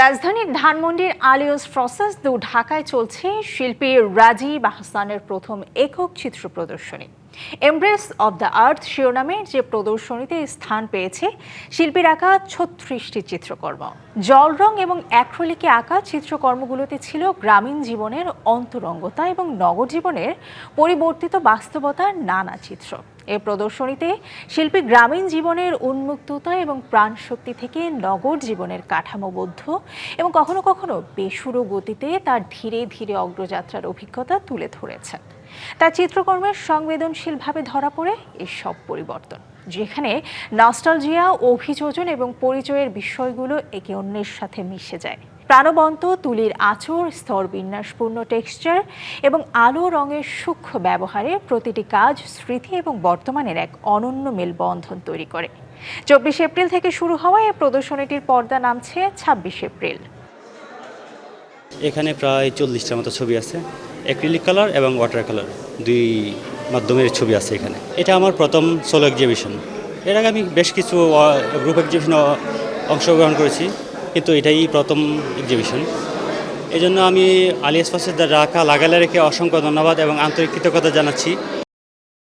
রাজধানীর ধানমন্ডির আলিয়স প্রসেস দু ঢাকায় চলছে শিল্পী রাজীব আহসানের প্রথম একক চিত্র প্রদর্শনী। এমব্রেস অব দ্য আর্থ শিরোনামের যে প্রদর্শনীতে স্থান পেয়েছে শিল্পীর আঁকা ৩৬টি চিত্রকর্ম। জল রং এবং অ্যাক্রিলিকে আঁকা চিত্রকর্মগুলোতে ছিল গ্রামীণ জীবনের অন্তরঙ্গতা এবং নগর জীবনের পরিবর্তিত বাস্তবতার নানা চিত্র। এই প্রদর্শনীতে শিল্পী গ্রামীণ জীবনের উন্মুক্ততা এবং প্রাণশক্তি থেকে নগর জীবনের কাঠামোবদ্ধ এবং কখনো কখনো বেসুরো গতিতে তার ধীরে ধীরে অগ্রযাত্রার অভিজ্ঞতা তুলে ধরেছেন। তার চিত্রকর্মের সংবেদনশীলভাবে ধরা পড়ে এসব পরিবর্তন, যেখানে নস্টালজিয়া, অভিযোজন এবং পরিচয়ের বিষয়গুলো একে অন্যের সাথে মিশে যায়। প্রাণবন্ত তুলির আঁচড়, স্তর বিন্যাসপূর্ণ টেক্সচার এবং আলো রঙের সূক্ষ্ম ব্যবহারে প্রতিটি কাজ স্মৃতি এবং বর্তমানের এক অনন্য মেলবন্ধন তৈরি করে। ২৪ এপ্রিল থেকে শুরু হওয়া এই প্রদর্শনীটির পর্দা নামছে ২৬ এপ্রিল। এখানে প্রায় ৪০টার মতো ছবি আছে, অ্যাক্রিলিক কালার এবং ওয়াটার কালার দুই মাধ্যমের ছবি আছে এখানে। এটা আমার প্রথম সোলো এক্সিবিশন। এর আগে আমি বেশ কিছু গ্রুপ এক্সিবিশনে অংশগ্রহণ করেছি, কিন্তু এটাই প্রথম এক্সিবিশন। এই জন্য আমি আলিয়াস প্রসেস দ্য ঢাকা লাগালেরকে অসংখ্য ধন্যবাদ এবং আন্তরিক কৃতজ্ঞতা জানাচ্ছি।